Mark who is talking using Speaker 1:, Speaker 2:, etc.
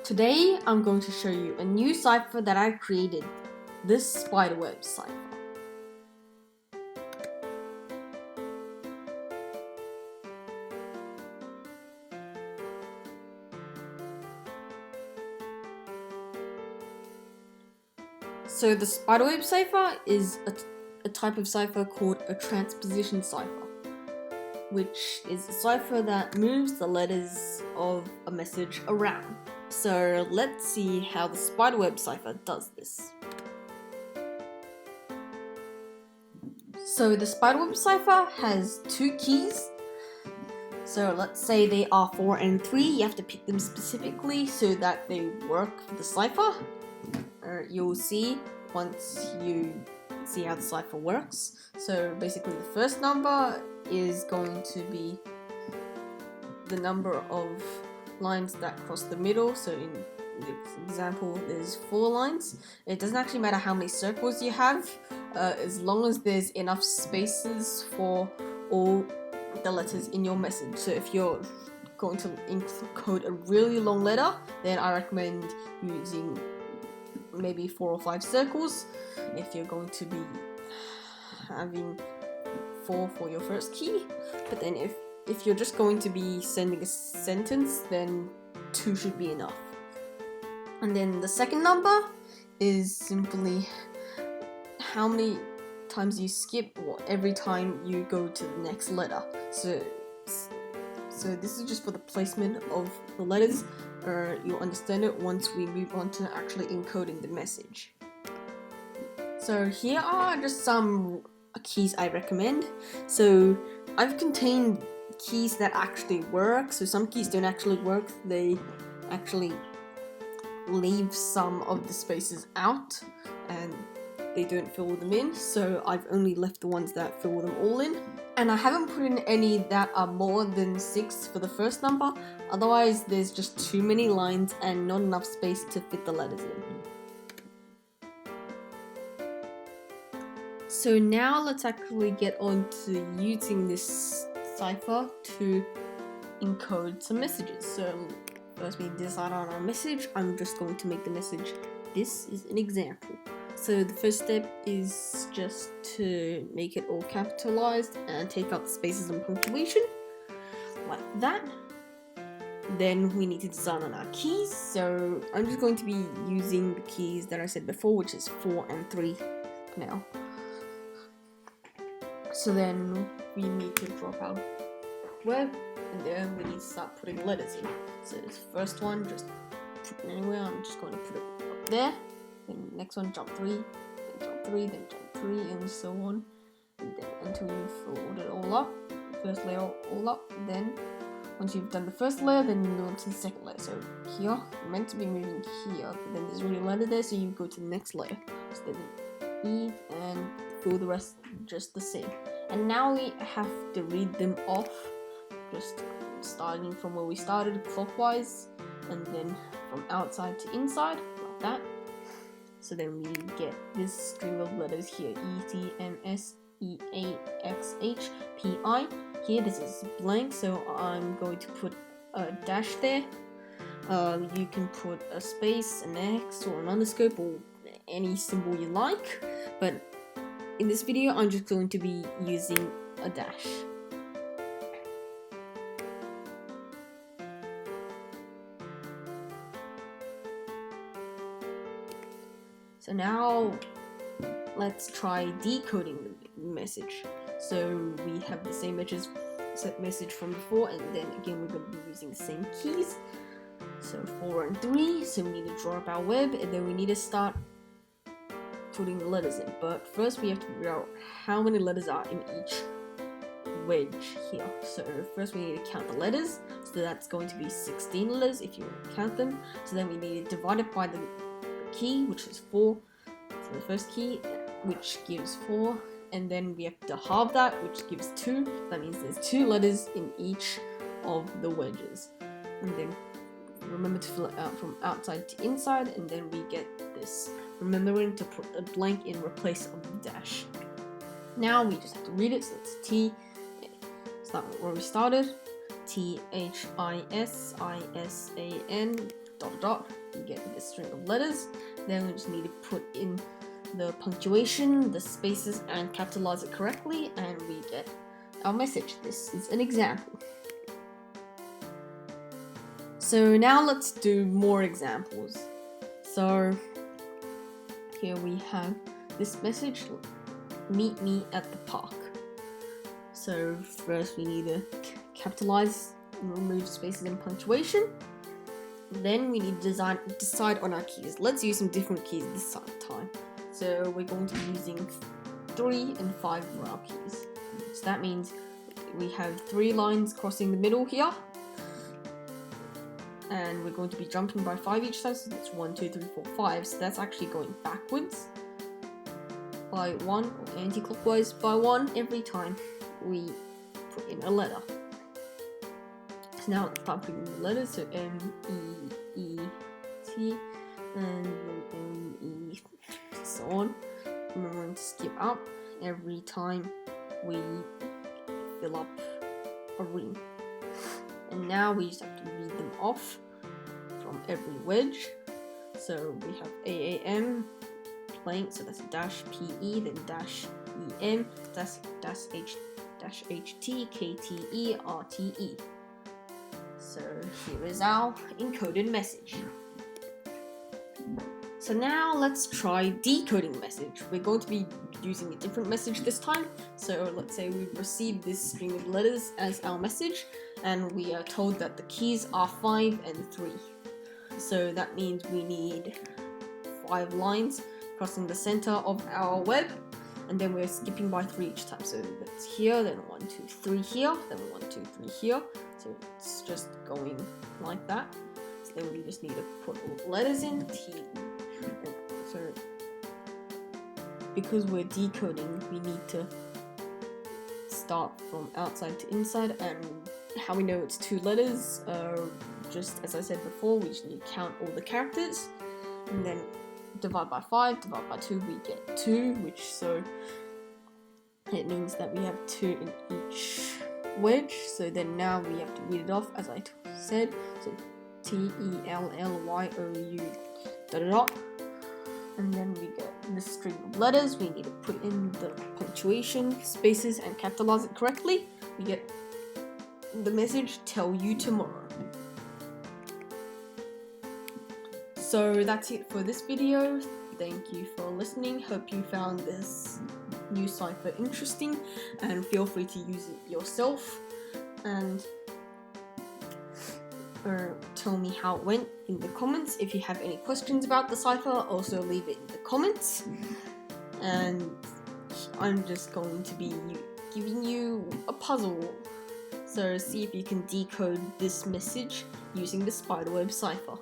Speaker 1: Today I'm going to show you a new cipher that I created, this Spiderweb Cipher. So the Spiderweb Cipher is a type of cipher called a transposition cipher, which is a cipher that moves the letters of a message around. So let's see how the Spiderweb Cipher does this. So the Spiderweb Cipher has two keys. So let's say they are 4 and 3, you have to pick them specifically so that they work for the cipher. You'll see once you see how the cipher works. So basically the first number is going to be the number of lines that cross the middle. So in this example there's 4 lines. It doesn't actually matter how many circles you have, as long as there's enough spaces for all the letters in your message. So if you're going to encode a really long letter, then I recommend using maybe 4 or 5 circles. If you're going to be having 4 for your first key, but then if you're just going to be sending a sentence, then 2 should be enough. And then the second number is simply how many times you skip every time you go to the next letter. So this is just for the placement of the letters. You'll understand it once we move on to actually encoding the message. So here are just some keys I recommend. So I've contained keys that actually work. So some keys don't actually work. They actually leave some of the spaces out and they don't fill them in, so I've only left the ones that fill them all in. And I haven't put in any that are more than 6 for the first number, otherwise there's just too many lines and not enough space to fit the letters in. So now let's actually get on to using this cipher to encode some messages. So first we decide on our message. I'm just going to make the message, this is an example. So the first step is just to make it all capitalized and take out the spaces and punctuation, like that. Then we need to design on our keys. So I'm just going to be using the keys that I said before, which is 4 and 3 now. So then we need to drop our web, and then we need to start putting letters in. So this first one, just put it anywhere. I'm just going to put it up there. Then next one, jump 3, then jump 3, then jump 3, and so on, and then until you've filled it all up, first layer all up. Then once you've done the first layer, then you move on to the second layer. So here, you're meant to be moving here, but then there's already a letter there, so you go to the next layer. So then E and fill the rest just the same. And now we have to read them off, just starting from where we started clockwise, and then from outside to inside, like that. So then we get this string of letters here, ETMSEAXHPI. Here this is blank, so I'm going to put a dash there. You can put a space, an X, or an underscore, or any symbol you like. But in this video, I'm just going to be using a dash. So now let's try decoding the message. So we have the same message from before, and then again we're going to be using the same keys. So 4 and 3, so we need to draw up our web, and then we need to start putting the letters in. But first we have to figure out how many letters are in each wedge here. So first we need to count the letters, so that's going to be 16 letters if you count them. So then we need to divide it by the key, which is 4, so the first key, which gives 4, and then we have to halve that, which gives 2. That means there's 2 letters in each of the wedges. And then remember to fill it out from outside to inside, and then we get this, remembering to put a blank in replace of the dash. Now we just have to read it, so it's T, start where we started, THISISAN dot dot, we get this string of letters. Then we just need to put in the punctuation, the spaces, and capitalize it correctly, and we get our message. This is an example. So now let's do more examples. So here we have this message, meet me at the park. So first we need to capitalize and remove spaces and punctuation. Then we need to decide on our keys. Let's use some different keys this time. So we're going to be using 3 and 5 for our keys. So that means we have 3 lines crossing the middle here. And we're going to be jumping by 5 each time, so that's 1, 2, 3, 4, 5. So that's actually going backwards by 1, or anti-clockwise by 1 every time we put in a letter. So now let's start putting in the letters, so M, E, E, T, and then N, E, so on. And we're going to skip up every time we fill up a ring. And now we just have to read them off from every wedge. So we have AAM, blank, so that's a dash PE, then dash EM, dash HT, KTE, RTE. So here is our encoded message. So now let's try decoding the message. We're going to be using a different message this time. So let's say we've received this string of letters as our message, and we are told that the keys are 5 and 3. So that means we need 5 lines crossing the center of our web, and then we're skipping by 3 each time. So that's here, then 1, 2, 3 here, then 1, 2, 3 here. So it's just going like that. So then we just need to put all the letters in, T. So because we're decoding, we need to start from outside to inside, and how we know it's 2 letters, just as I said before, we just need to count all the characters, and then divide by 5, divide by 2, we get 2, which so it means that we have 2 in each wedge. So then now we have to read it off as I said, so TELLYOU dot dot. And then we get this string of letters. We need to put in the punctuation, spaces, and capitalize it correctly. We get the message, tell you tomorrow. So that's it for this video. Thank you for listening. Hope you found this new cipher interesting, and feel free to use it yourself. And tell me how it went in the comments. If you have any questions about the cipher, also leave it in the comments. And I'm just going to be giving you a puzzle. So see if you can decode this message using the Spiderweb Cipher.